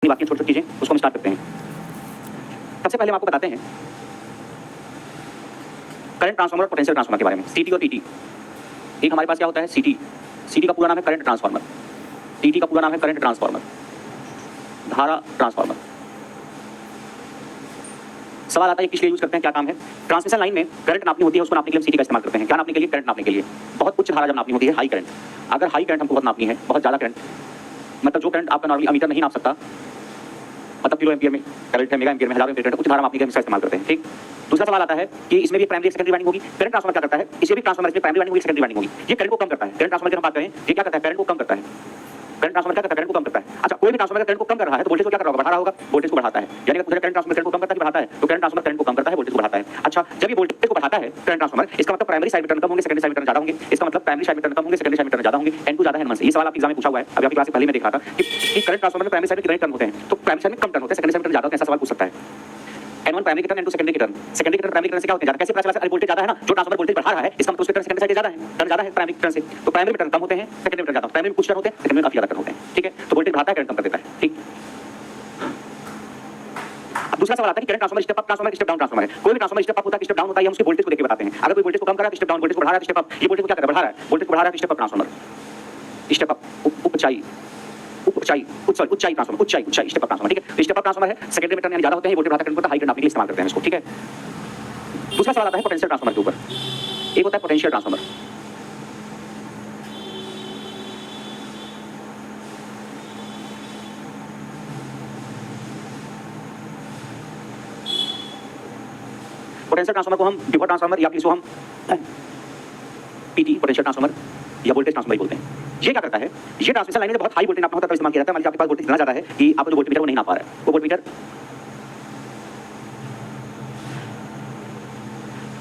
बाकी छोटी छोटी चीजें उसको हम स्टार्ट करते हैं। सबसे पहले हम आपको बताते हैं करंट ट्रांसफार्मर और पोटेंशियल ट्रांसफार्मर के बारे में, सीटी और पीटी। एक हमारे पास क्या होता है सीटी, सीटी का पूरा नाम है करंट ट्रांसफार्मर, पीटी का पूरा नाम है करंट ट्रांसफार्मर, धारा ट्रांसफार्मर। सवाल आता है किस लिए यूज करते हैं, क्या काम है। ट्रांसमिशन लाइन में करंट नापनी होती है, उसको नापने के लिए सीटी का इस्तेमाल करते हैं। क्या नापने के लिए, करंट नापने के लिए। बहुत उच्च धारा जब नापनी होती है, हाई करंट। अगर हाई करंट हमको बहुत नापनी है, बहुत ज्यादा करंट, मतलब जो करंट आपका नॉर्मली अमीटर नहीं नाप सकता, मतलब किलो एम्पियर में करंट है, मेगा एम्पियर में, हजारों एम्पियर करंट, उच्च धारा मापने के लिए इसका इस्तेमाल करते हैं। ठीक। दूसरा सवाल आता है कि इसमें भी प्राइमरी सेकेंडरी वाइंडिंग होगी। करंट ट्रांसफार्मर क्या करता है, इसमें भी ट्रांसफार्मर में प्राइमरी वाइंडिंग होगी, सेकेंडरी वाइंडिंग होगी। ये करंट को कम करता है। करंट ट्रांसफार्मर की हम बात करें, ये क्या करता है, करंट को कम करता है। करंट ट्रांसफार्मर क्या करता है, करंट को कम करता है। अच्छा, कोई भी ट्रांसफार्मर करंट को कम कर रहा है तो वोल्टेज को क्या कर रहा होगा, बढ़ा रहा होगा, वोल्टेज को बढ़ाता है। यानी कि करंट ट्रांसफार्मर करंट को कम करता है, बढ़ाता है, तो करंट ट्रांसफार्मर करंट को कम करता है, वोल्टेज को बढ़ाता है। अच्छा, जब ये वोल्टेज को बढ़ाता है करंट ट्रांसफार्मर, इसका मतलब प्राइमरी साइड में टर्न कम होंगे, सेकेंडरी साइड में टर्न ज्यादा होंगे। इसका मतलब प्राइमरी साइड में टर्न कम होंगे, सेकेंडरी साइड में टर्न ज्यादा होंगे। N2 ज्यादा है N1 से। ये सवाल आपके एग्जाम में पूछा हुआ है, अभी आपकी क्लास से पहले मैं देख रहा था कि करंट ट्रांसफार्मर में प्राइमरी साइड में कितने टर्न होते हैं, तो प्राइमरी साइड में कम टर्न होते हैं, सेकेंडरी साइड में टर्न ज्यादा होते हैं। ऐसा सवाल पूछ सकता है। N1 प्राइमरी के टर्न, N2 सेकेंडरी के टर्न। सेकेंडरी के टर्न प्राइमरी के टर्न से क्या होते हैं, ज्यादा। कैसे पता चला, अरे वोल्टेज ज्यादा है ना, जो ट्रांसफार्मर वोल्टेज बढ़ा रहा है, इसका मतलब उसके टर्न सेकेंडरी साइड ज्यादा है, टर्न ज्यादा है प्राइमरी के टर्न से। तो प्राइमरी में टर्न कम होते हैं, सेकेंडरी में टर्न ज्यादा। प्राइमरी में कुछ टर्न होते हैं, सेकेंडरी में काफी ज्यादा टर्न होते हैं। ठीक है, तो वोल्टेज बढ़ाता है, करंट कम कर देता है। ठीक। अब दूसरा सवाल आता है कि current transformer step up transformer, step down transformer है। कोई भी ट्रांसफार्मर स्टेप अप होता है, स्टेप डाउन होता है, हम उसके वोल्टेज को देख के बताते हैं। अगर कोई वोल्टेज को कम कर रहा है तो स्टेप डाउन, वोल्टेज को बढ़ा रहा है तो स्टेप अप। ये वोल्टेज को क्या कर रहा है, बढ़ा रहा है, वोल्टेज को बढ़ा रहा है तो step up transformer, step up, ऊंचाई, ऊंचाई, ऊंचाई ट्रांसफार्मर, ऊंचाई, ऊंचाई, स्टेप अप ट्रांसफार्मर। ठीक है, स्टेप अप ट्रांसफार्मर है, सेकेंडरी में टर्न यानी ज्यादा होते हैं, वोल्टेज बढ़ाता है, करंट को हाई करंट नापने के लिए इस्तेमाल करते हैं इसको। ठीक है। दूसरा सवाल आता है पोटेंशियल ट्रांसफार्मर के ऊपर। एक होता है पोटेंशियल ट्रांसफार्मर। पोटेंशियल ट्रांसफार्मर को हम पिवट ट्रांसफार्मर या इसको हम पीटी पोटेंशियल ट्रांसफार्मर या वोल्टेज ट्रांसफार्मर बोलते हैं। ये क्या करता है, ये ट्रांसमिशन लाइन में बहुत हाई वोल्टेज नापना होता है तो इस्तेमाल किया जाता है। मान लीजिए आपके पास वोल्टेज इतना ज्यादा है कि आपको जो वोल्टमीटर वो नहीं नाप पा रहा है, वो वोल्टमीटर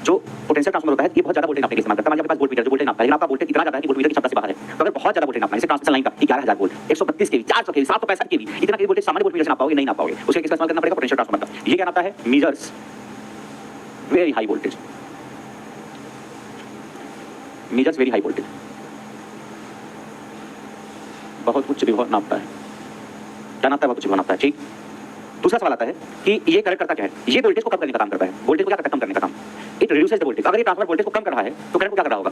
जो पोटेंशियल ट्रांसफार्मर होता है, ये बहुत ज्यादा वोल्टेज नापने के लिए इस्तेमाल करता है। मान लीजिए आपके पास वोल्टमीटर जो वोल्टेज नापता है, लेकिन आपका वोल्टेज इतना ज्यादा है कि वोल्टमीटर की क्षमता से बाहर है। तो अगर बहुत ज्यादा वोल्टेज नापना है, जैसे ट्रांसमिशन लाइन का 11000 वोल्ट, 132 केवी, 400 केवी, 765 केवी, इतना केवी वोल्टेज सामान्य वोल्टमीटर से नाप पाओगे नहीं नाप पाओगे। उसके किसका इस्तेमाल करना पड़ेगा, पोटेंशियल ट्रांसफार्मर का। ये क्या नापता है, measures very high voltage, measures very high voltage, बहुत उच्च विभव नापता है। क्या नापता है, बहुत उच्च विभव नापता है। ठीक। दूसरा सवाल आता है कि ये करंट करता क्या है, ये वोल्टेज को कम करने का काम करता है। वोल्टेज को क्या करता है, कम करने का काम। It reduces the voltage. अगर ये ट्रांसफार्मर वोल्टेज को कम कर रहा है तो करंट को क्या कर रहा होगा,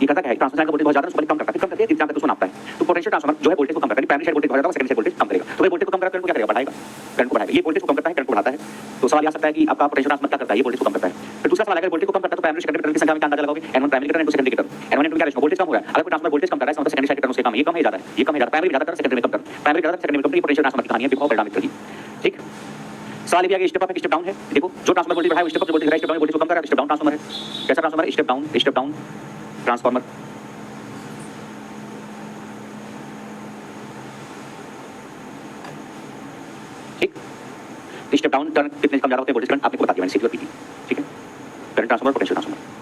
ये करता क्या है, ट्रांसफार्मर का वोल्टेज बहुत ज्यादा है, उसको कम करता है, कम करके एग्जाम तक उसको नापता है। तो पोटेंशियल ट्रांसफार्मर जो है वोल्टेज को कम करता है, प्राइमरी साइड वोल्टेज बढ़ाता है, सेकेंडरी साइड वोल्टेज कम करेगा। तो ये वोल्टेज को कम करता है, करंट को क्या करेगा, बढ़ाएगा, करंट को बढ़ाएगा। ये वोल्टेज को कम करता है, करंट को बढ़ाता है। तो सवाल आ सकता है कि आपका पोटेंशियल ट्रांसफार्मर क्या करता है, ये वोल्टेज को कम करता है। फिर दूसरा सवाल, अगर वोल्टेज को कम करता है तो प्राइमरी सेकेंडरी टर्न की संख्या में क्या अंदाजा लगाओगे, N1 primary turn, N2 secondary turn. N1 N2 क्या रेशो, वोल्टेज कम हो रहा है। अगर कोई ट्रांसफार्मर वोल्टेज कम कर रहा है, मतलब सेकेंडरी साइड टर्न उसके कम, ये कम है ज्यादा है, ये कम है ज्यादा, प्राइमरी ज्यादा टर्न, सेकेंडरी में कम टर्न, प्राइमरी ज्यादा, सेकेंडरी में कम। ये पोटेंशियल ट्रांसफार्मर की कहानी है, विभव परिणामित की। ठीक। सवाल ये भी आगे स्टेप अप है, स्टेप डाउन है। देखो, जो ट्रांसफार्मर वोल्टेज बढ़ाया वो स्टेप अप, जो वोल्टेज स्टेप डाउन वोल्टेज को कम कर रहा है, स्टेप डाउन ट्रांसफार्मर है। कैसा ट्रांसफार्मर है, स्टेप डाउन ट्रांसफार्मर। ठीक। स्टेप डाउन टर्न कितने कम ज्यादा होते हैं, वोल्टेज करंट आपको बता दिया मैंने, सीटी और पीटी। ठीक है, करंट ट्रांसफार्मर, पोटेंशियल ट्रांसफार्मर।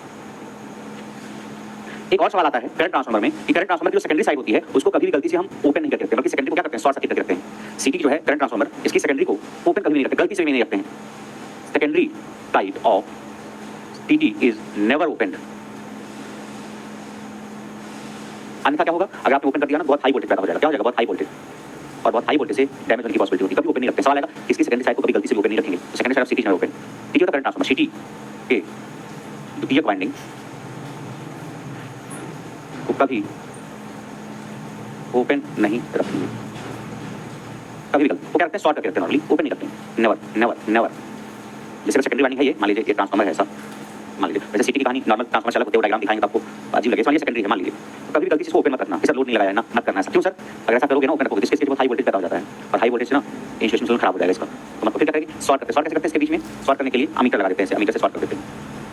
एक और सवाल आता है करंट ट्रांसफार्मर में कि करंट ट्रांसफार्मर की जो सेकेंडरी साइड होती है उसको कभी भी गलती से हम ओपन नहीं करते, बल्कि सेकेंडरी को क्या करते हैं, शॉर्ट सर्किट करके रखते हैं। सीटी जो है करंट ट्रांसफार्मर, इसकी सेकेंडरी को ओपन कभी नहीं रखते, गलती से भी नहीं रखते हैं। Secondary side of TT is never opened. अन्यथा क्या होगा, अगर आपने ओपन कर दिया ना, बहुत हाई वोल्टेज पैदा हो जाएगा। क्या हो जाएगा, बहुत हाई वोल्टेज, और बहुत हाई वोल्टेज से डैमेज होने की पॉसिबिलिटी होती है। कभी ओपन नहीं रखते। सवाल आएगा इसकी सेकेंडरी साइड को कभी गलती से ओपन नहीं रखेंगे, तो सेकेंडरी साइड ऑफ सीटी इज ओपन। ठीक है, करंट ट्रांसफार्मर सीटी के द्वितीयक वाइंडिंग को कभी ओपन नहीं रखेंगे, कभी भी वो क्या रखते हैं, शॉर्ट करके रखते हैं, नॉर्मली ओपन नहीं रखते हैं। Never never never. जैसे सेकेंडरी वाइंडिंग है ये, मान लीजिए ये ट्रांसफार्मर है ऐसा, मान लीजिए वैसे सीटी की कहानी नॉर्मल ट्रांसफार्मर चला होते हैं, डायग्राम दिखाएंगे तो आपको अजीब लगे। मान लीजिए सेकेंडरी है, मान लीजिए, तो कभी गलती से ओपन मत करना, इसे लोड नहीं लगाया ना, मत करना ऐसा। क्यों सर, अगर ऐसा करोगे ना ओपन रखोगे, इसके बहुत हाई वोल्टेज पैदा हो जाता है, और हाई वोल्टेज से ना इंस्यूलेशन खराब हो जाएगा इसका। तो मतलब फिर क्या करेंगे, शॉर्ट करते, शॉर्ट कैसे करते हैं, इसके बीच में शॉर्ट करने के लिए अमीटर लगा देते हैं, अमीटर से शॉर्ट कर देते हैं,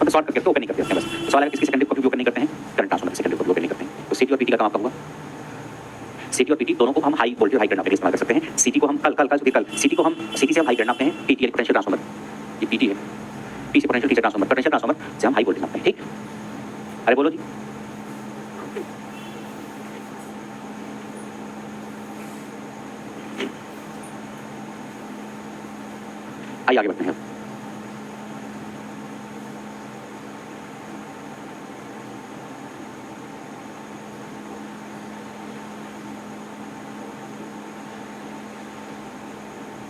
मतलब शॉर्ट करके ओपन नहीं करते हैं बस। सवाल है किसकी सेकेंडरी को कभी ओपन नहीं करते हैं, करंट ट्रांसफार्मर सेकेंडरी को ओपन नहीं करते हैं। तो सीटी और पीटी का काम आपका हुआ। सीटी और पीटी दोनों को हम हाई वोल्टेज हाई करंट नापने के लिए इस्तेमाल कर सकते हैं। सीटी को हम कल सीटी को हम सीटी से हम हाई करंट नापते हैं, पीटी पोटेंशियल ट्रांसफार्मर, ये पीटी है, पी से पोटेंशियल, टी से ट्रांसफार्मर, पोटेंशियल ट्रांसफार्मर से हम हाई वोल्टेज नापते हैं। ठीक। अरे बोलो जी, आइए आगे बढ़ते हैं।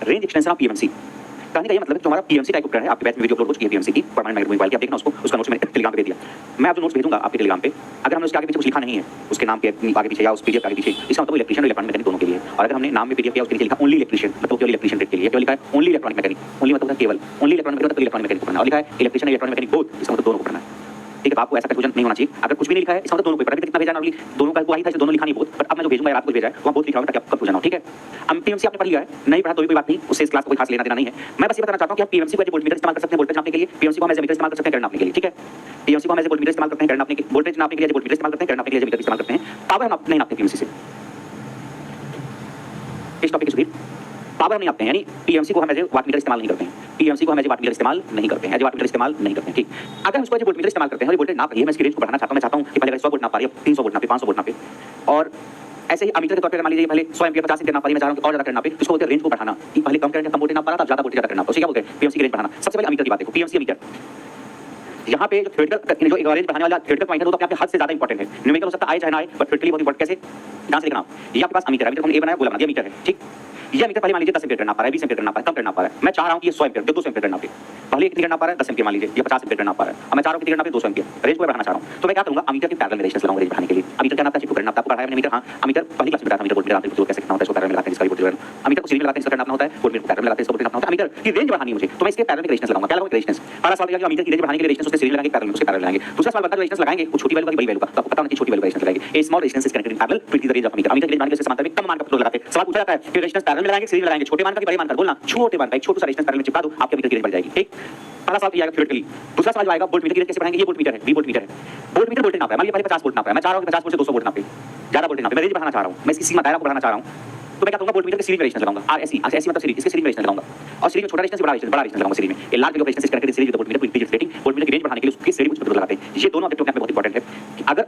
Range extension of PMC. कहने का ये मतलब है जो हमारा पीएमसी टाइप उपकरण है, आपके बैच में वीडियो अपलोड हो चुकी है पीएमसी की, परमानेंट मैग्नेटिक मोबाइल की, आप देखना उसको, उसका नोट्स मैंने टेलीग्राम पे दे दिया। मैं आपको नोट्स भेजूंगा आपके टेलीग्राम पे, अगर हमने उसके आगे पीछे कुछ लिखा नहीं है, उसके नाम के आगे पीछे या उस पीडीएफ के आगे पीछे, इसका मतलब इलेक्ट्रिशियन और इलेक्ट्रॉनिक मैकेनिक दोनों के लिए है। और अगर हमने नाम में पीडीएफ किया उसके नीचे लिखा ओनली इलेक्ट्रिशियन, मतलब केवल इलेक्ट्रिशियन ट्रेड के लिए, केवल लिखा है ओनली इलेक्ट्रॉनिक मैकेनिक, ओनली मतलब केवल, ओनली इलेक्ट्रॉनिक मतलब इलेक्ट्रॉनिक मैकेनिक पढ़ना, और लिखा है इलेक्ट्रिशियन और इलेक्ट्रॉनिक मैकेनिक बोथ, इसका मतलब दोनों को पढ़ना है। ठीक है, तो आपको ऐसा कंफ्यूजन नहीं होना चाहिए। अगर कुछ भी नहीं लिखा है इसका मतलब दोनों को पढ़ा, कितना भेजा नॉर्मली दोनों का वही था, दोनों लिखा नहीं बोथ, बट अब मैं जो भेजूंगा आपको भेजा है वहां बोथ लिखा होगा ताकि आपको कंफ्यूजन हो। ठीक है, हम पीएमसी आपने पढ़ लिया है, नहीं पढ़ा तो भी कोई बात नहीं, उससे इस क्लास को कोई खास लेना देना नहीं है। मैं बस ये बताना चाहता हूं कि आप पीएमसी को एज वोल्टमीटर इस्तेमाल कर सकते हैं वोल्टेज नापने के लिए, पीएमसी को हम एज मीटर इस्तेमाल कर सकते हैं करंट नापने के लिए। ठीक है, पीएमसी को हम एज वोल्टमीटर इस्तेमाल करते हैं करंट नापने के, वोल्टेज नापने के लिए एज वोल्टमीटर इस्तेमाल करते हैं, करंट नापने के लिए एज मीटर इस्तेमाल करते हैं। पावर हम नहीं नापते पीएमसी से। इस टॉपिक सुधीर पावर हम नहीं नापते हैं, यानी पीएमसी को हम एज वाटमीटर इस्तेमाल नहीं करते हैं, पीएमसी को हम एज वाटमीटर इस्तेमाल नहीं करते हैं, एज वाटमीटर इस्तेमाल नहीं करते हैं। ठीक, अगर हम इसको एज वोल्टमीटर इस्तेमाल करते हैं और वोल्टेज नाप रही है, मैं इसकी रेंज को बढ़ाना चाहता हूं, मैं चाहता हूं कि पहले 100 वोल्ट नाप पा रही है, 300 वोल्ट नापे, 500 वोल्ट नापे, और ऐसे ही अमीटर के तौर पे मान लीजिए पहले 100 एम्पीयर 50 एम्पीयर नाप पारी, मैं चाह रहा हूं कि और ज्यादा करंट नापे, इसको बोलते हैं रेंज को बढ़ाना, कि पहले कम करंट कम वोल्टेज नाप पा रहा था, ज्यादा वोल्टेज ज्यादा करंट नापा, उसे क्या बोलते हैं पीएमसी की रेंज बढ़ाना। सबसे पहले अमीटर की बात देखो, पीएमसी अमीटर, यहाँ पे जो थ्योरेटिकल जो एक रेंज बढ़ाने वाला थ्योरेटिकल पॉइंट है वो तो अपने आप हद से ज्यादा इंपॉर्टेंट है, न्यूमेरिकल हो सकता है आए चाहे ना आए, बट थ्योरेटिकली बहुत इंपॉर्टेंट। कैसे ध्यान से देखना, ये आपके पास अमीटर है, अमीटर को ए बनाया बोला बना दिया मीटर है। ठीक, ये मीटर पहले मान लीजिए 10 एम्पीयर करना पा रहा है, 20 एम्पीयर करना पा रहा है, कम करना पा रहा है, मैं चाह रहा हूं कि ये 100 एम्पीयर 200 एम्पीयर करना पड़े, पहले कितनी करना पा रहा है 10 एम्पीयर मान लीजिए, ये 50 एम्पीयर करना पा रहा है, अब मैं चाह रहा हूं कितनी करना पे 200 एम्पीयर, रेंज को बढ़ाना चाह रहा हूं, तो मैं क्या करूंगा अमीटर के पैरेलल में रेजिस्टेंस लगाऊंगा रेंज बढ़ाने के लिए। अमीटर क्या नापता है, करंट नापता है, आपको बढ़ाया मैंने मीटर, हां अमीटर पहली क्लास में बताया था, मीटर वोल्ट मीटर आपको जो कैसे कितना होता है, इसको पैरेलल में लगाते हैं, इसका वोल्ट मीटर अमीटर को सीरीज में लगाते हैं, इसका करंट नापना होता है, वोल्ट मीटर को पैरेलल में लगाते हैं, इसका वोल्ट नापना होता है। अमीटर की रेंज बढ़ानी है मुझे, तो मैं इसके पैरेलल में रेजिस्टेंस लगाऊंगा, क्या लगाऊंगा रेजिस्टेंस। पहला सवाल है कि अमीटर की रेंज बढ़ाने के लिए रेजिस्टेंस उसके सीरीज में लगाएंगे, पैरेलल में उसके पैरेलल लगाएंगे। दूसरा सवाल बनता है जो रेजिस्टेंस लगाएंगे वो छोटी वैल्यू का बड़ी वैल्यू का, तो आपको पता होना चाहिए छोटी वैल्यू का रेजिस्टेंस लगाएंगे। A small resistance is connected in parallel to the range of ammeter, ammeter की रेंज बढ़ाने के लिए समांतर में कम मान का प्रतिरोध लगाते हैं। सवाल पूछा जाता है कि रेजिस्टेंस पैरेलल में लगाएंगे सीरीज में लगाएंगे, छोटे मान का कि बड़े मान का, बोलना छोटे मान का, एक छोटा सा रेजिस्टेंस पैरेलल में चिपका दो, आपके अमीटर की रेंज बढ़ जाएगी। ठीक, पहला सवाल किया थ्योरेटिकली। दूसरा सवाल आएगा वोल्ट मीटर की रेंज कैसे बढ़ाएंगे, ये वोल्ट मीटर है, वी वोल्ट मीटर है, वोल्ट मीटर वोल्टेज नाप रहा है, मान लीजिए पहले 50 वोल्ट नाप रहा है, मैं चाह रहा हूं कि 50 वोल्ट से 200 वोल्ट नापे, ज्यादा वोल्टेज नापे, मैं रेंज बढ़ाना चाह रहा हूं, मैं इसकी सीमा दायरा को बढ़ाना चाह रहा हूं, तो मैं क्या करूंगा वोल्ट मीटर के सीरीज में रेजिस्टेंस लगाऊंगा, आरएससी आरएससी मतलब सीरीज, इसके सीरीज में रेजिस्टेंस लगाऊंगा, और सीरीज में छोटा रेजिस्टेंस बड़ा रेजिस्टेंस लगाऊंगा सीरीज में। A large value of resistance is connected series with volt meter to increase rating, volt meter की रेंज बढ़ाने के लिए उसके सीरीज में कुछ प्रतिरोध लगाते हैं। ये दोनों ऑब्जेक्टिव में बहुत इंपॉर्टेंट है कि अगर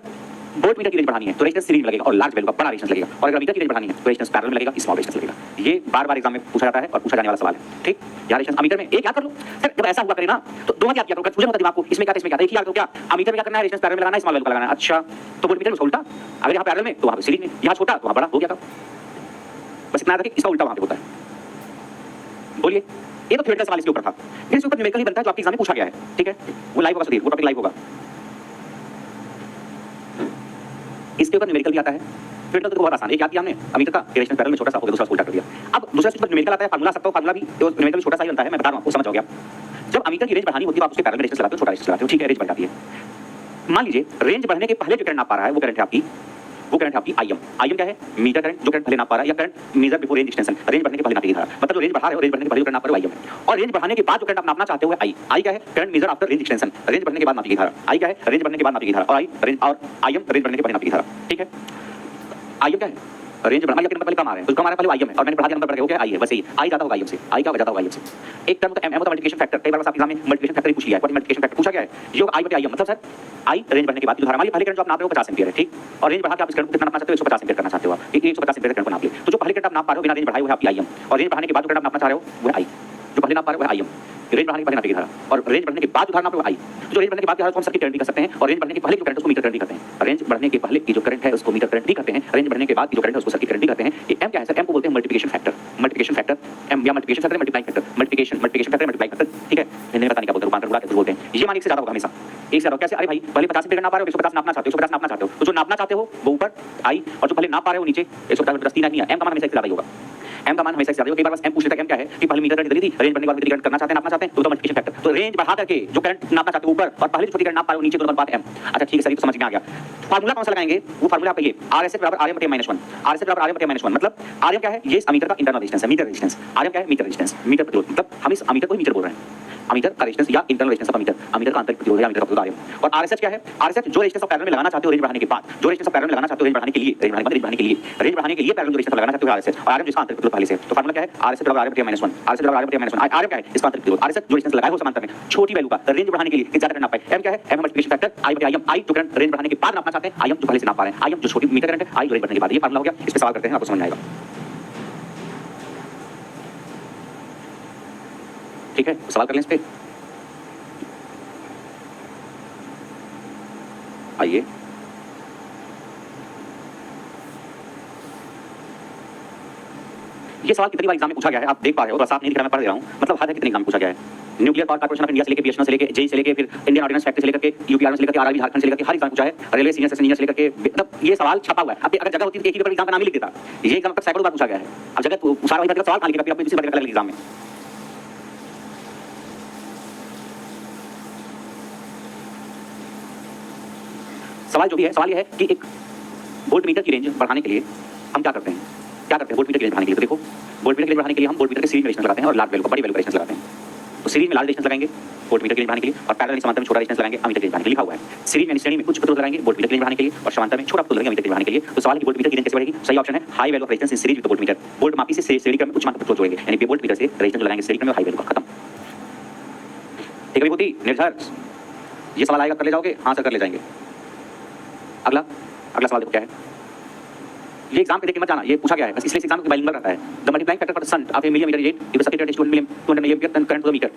वोल्ट मीटर की रेंज बढ़ानी है तो रेजिस्टेंस सीरीज में लगेगा और लार्ज वैल्यू का बड़ा रेजिस्टेंस लगेगा, और अगर मीटर की रेंज बढ़ानी है तो रेजिस्टेंस पैरेलल में लगेगा, स्मॉल रेजिस्टेंस लगेगा। ये बार-बार एग्जाम में पूछा जाता है और पूछा जाने वाला सवाल है। ठीक, यार रेजिस्टेंस अमीटर में एक याद कर लो सर, जब ऐसा हुआ करे ना तो दोनों क्या किया करो, मुझे बता दिमाग को इसमें क्या इसमें क्या, एक ही याद करो क्या अमीटर में क्या करना है, रेजिस्टेंस पैरेलल में लगाना है, स्मॉल वैल्यू का लगाना है। अच्छा, तो वोल्ट मीटर में उल्टा, अगर यहां पैरेलल में तो वहां पे सीरीज में, यहां छोटा तो वहां बड़ा, हो गया था। बस इतना याद रखिए, इसका उल्टा वहां पे होता है। बोलिए, ये तो थ्योरेटिकल सवाल इसके ऊपर था, फिर इसके ऊपर न्यूमेरिकल बनता है जो आपके एग्जाम में पूछा गया है। ठीक है, वो लाइव होगा सुधीर, वो टॉपिक लाइव होगा, इसके ऊपर न्यूमेरिकल भी आता है। थ्योरेटिकल तो बहुत आसान है, एक याद किया हमने अमीटर का रेजिस्टेंस पैरेलल में छोटा सा हो गया, दूसरा उल्टा कर दिया। अब दूसरा चीज पर न्यूमेरिकल आता है, फार्मूला सकता हूं, फार्मूला भी तो न्यूमेरिकल छोटा सा ही बनता है, मैं बता रहा हूं आपको, समझ हो गया। जब अमीटर की रेंज बढ़ानी होती है आप उसके पैरेलल में रेजिस्टेंस लगाते हो, छोटा रेजिस्टेंस लगाते हो, ठीक है, रेंज बढ़ जाती है। मान लीजिए रेंज बढ़ने के पहले जो करंट नाप पा रहा है वो करंट है आपकी, वो करंट है आपकी आईएम। आईएम क्या है, मीटर करंट, जो करंट पहले नाप पा रहा है, या current measure before range extension, range बढ़ने के पहले नापी धारा, मतलब जो रेंज बढ़ा रहे हो, रेंज बढ़ने के पहले करंट नाप रहे हो आईएम है। और रेंज बढ़ाने के बाद जो करंट आप नापना चाहते हो आई, आई क्या है, current measure after range extension, range बढ़ने के बाद नापी गई धारा, आई क्या है, रेंज बढ़ने के बाद नापी गई धारा, और आई रेंज और आईएम रेंज बढ़ने के पहले नापी गई धारा। ठीक है, आईएम क्या है, रेंज बढ़ा, नंबर पहले कम आ रहे हैं तो कम आ रहा है, पहले आईएम है और मैंने बढ़ा दिया, नंबर बढ़ गया, क्या आई है, बस यही आई ज्यादा होगा आईएम से, आई क्या ज्यादा होगा आईएम से। एक टर्म का एम होता है मल्टीप्लिकेशन फैक्टर, कई बार बस आप एग्जाम में मल्टीप्लिकेशन फैक्टर ही पूछ लिया है, व्हाट मल्टीप्लिकेशन फैक्टर पूछा गया है, ये होगा आई बटे आईएम, मतलब सर आई रेंज बढ़ने के बाद जो धारा, मान लीजिए पहले करंट जो आप नाप रहे हो 50 एम्पीयर है, ठीक, और रेंज बढ़ा के आप इस करंट को कितना नापना चाहते हो, 150 एम्पीयर करना चाहते हो आप, 150 एम्पीयर करंट को नाप ले, तो जो पहले करंट आप नाप पा रहे हो बिना रेंज बढ़ाए वो है आपकी आईएम, और रेंज बढ़ाने के बाद जो करंट आप नापना चाह रहे हो वो है आई, जो पहले नाप पा रहे हो वो है आईएम, रेंज बढ़ाने के पहले नापेगी धारा, और रेंज बढ़ने के बाद जो धारा नाप रहे हो आई, जो रेंज बढ़ने के बाद की धारा को हम सर्किट करंट भी कर सकते हैं, और रेंज बढ़ने के पहले जो करंट उसको मीटर करंट भी करते हैं, रेंज बढ़ने के पहले की जो करंट है उसको मीटर करंट भी करते हैं, रेंज बढ़ने के बाद की जो करंट है उसको सर्किट करंट भी करते हैं। ये एम क्या है सर, एम को बोलते हैं multiplication factor, multiplication factor M या multiplication factor multiplying factor, multiplication factor multiplying factor. ठीक है, हिंदी में पता नहीं क्या बोलते हैं, रूपांतर गुणा कैसे बोलते हैं, ये मान एक से ज्यादा होगा हमेशा, एक से ज्यादा। कैसे, अरे भाई पहले 50 एम्पीयर नाप पा रहे हो, 150 नापना चाहते हो, 150 नापना चाहते हो, तो जो नापना चाहते हो वो ऊपर आई, और जो पहले नाप पा रहे हो नीचे 150 नहीं है, एम का मान हमेशा एक से ज्यादा ही होगा, एम का मान हमेशा ज्यादा होगा। कई बार बस एम पूछ लेता है एम क्या है कि पहले मीटर करंट इतनी थी, रेंज बढ़ने के बाद कितनी करंट करना चाहते हैं, नापना चाहते हैं, तो मल्टीप्लिकेशन फैक्टर, तो रेंज बढ़ा करके जो करंट नापना चाहते हो ऊपर और पहले जो छोटी करंट नाप पा रहे हो नीचे, दोनों बात एम। अच्छा ठीक है सर, ये तो समझ में आ गया। फार्मूला कौन सा लगाएंगे, वो फार्मूला आपका ये RSH बराबर Rm बटे -1, RSH बराबर Rm बटे -1, मतलब Rm क्या है, ये इस अमीटर का इंटरनल रेजिस्टेंस है, मीटर रेजिस्टेंस, Rm क्या है, मीटर रेजिस्टेंस, मीटर प्रतिरोध, मतलब हम इस अमीटर को ही मीटर बोल रहे हैं, अमीटर का रेजिस्टेंस या internal resistance of ammeter, ammeter का आंतरिक प्रतिरोध या अमीटर का प्रतिरोध Rm। और RSH क्या है, RSH जो रेजिस्टेंस ऑफ पैरेलल में लगाना चाहते हो रेंज बढ़ाने के बाद, जो रेजिस्टेंस ऑफ पैरेलल में लगाना चाहते हो रेंज बढ़ाने के लिए, रेंज बढ़ाने के लिए पैरेलल जो रेजिस्टेंस लगाना चाहते हो RSH, और Rm जिसका आंतरिक प्रतिरोध पहले से, तो फार्मूला क्या है, RSH बराबर Rm बटे -1, RSH बराबर Rm बटे -1, Rm क्या है, इसका आंतरिक प्रतिरोध, RSH जो रेजिस्टेंस लगाए हो समांतर में छोटी वैल्यू का रेंज बढ़ाने के लिए ज्यादा करंट नाप पाए, M क्या है, M मल्टीप्लिकेशन फैक्टर I बटे IM, I जो करंट रेंज बढ़ाने के बाद नापना चाहते हैं, IM जो पहले से नाप पा रहे हैं, IM जो छोटी मीटर करंट है, I जो रेंज बढ़ने के बाद, ये फार्मूला हो गया। इस पे सवाल करते हैं, आपको समझ में आएगा। ठीक है, सवाल कर लें इस पे, आइए। ये सवाल कितनी बार एग्जाम में पूछा गया है, आप देख पा रहे हो, बस आप नहीं दिख रहा, मैं पढ़ दे रहा हूं, मतलब हद है कितने एग्जाम में पूछा गया है। Nuclear power corporation of India से लेकर बीएसएनएल से लेकर जेई से लेकर फिर इंडियन ऑर्डिनेंस फैक्ट्री से लेकर के यूपीआर से लेकर आरआरबी झारखंड से लेकर हर एग्जाम पूछा है। रेलवे सीनियर सेक्शन इंजीनियर से लेकर के, मतलब ये सवाल छपा हुआ है। अब अगर जगह होती तो एक ही पेपर एग्जाम का नाम ही लिख देता, ये एग्जाम तक सैकड़ों बार पूछा गया है। अब जगह सारा वही सवाल कहां लिखेगा, फिर आपको इसी बात का एग्जाम में। सवाल जो भी है, सवाल ये है कि एक वोल्ट मीटर की रेंज बढ़ाने के लिए हम क्या करते हैं, वोल्ट मीटर की रेंज बढ़ाने के लिए। तो देखो, वोल्ट मीटर की रेंज बढ़ाने के लिए हम वोल्ट मीटर के सीरीज में रेजिस्टेंस लगाते हैं और लार्ज वैल्यू को बड़ी वैल्यू का रेजिस्टेंस लगाते हैं। तो सीरीज में लार्ज रेजिस्टेंस लगाएंगे वोल्ट मीटर की रेंज बढ़ाने के लिए, और पैरेलल समांतर में छोटा रेजिस्टेंस लगाएंगे अमीटर की रेंज बढ़ाने के लिए। लिखा हुआ है सीरीज में श्रेणी में उच्च प्रतिरोध लगाएंगे वोल्ट मीटर की रेंज बढ़ाने के लिए, और समांतर में छोटा प्रतिरोध लगाएंगे अमीटर की रेंज बढ़ाने के लिए। तो सवाल है कि वोल्ट मीटर की रेंज कैसे बढ़ेगी? सही ऑप्शन है high value of resistance in series with volt metre. Volt मापी से श्रेणी क्रम में उच्च मान प्रतिरोध जोड़ेंगे, यानी वोल्ट मीटर से रेजिस्टेंस लगाएंगे श्रेणी क्रम में हाई वैल्यू का। खत्म। ठीक है विभूति, निर्धर, ये सवाल आएगा कर ले जाओगे? हाँ सर कर ले जाएंगे। अगला सवाल देखो क्या है, ये एग्जाम पे देख के मत जाना, ये पूछा गया है बस, इसलिए एग्जाम में बाइलिंगुअल रहता है। The multiplying factor for the shunt of a million meter rate if the circuit rated 200 million ampere current to the metre.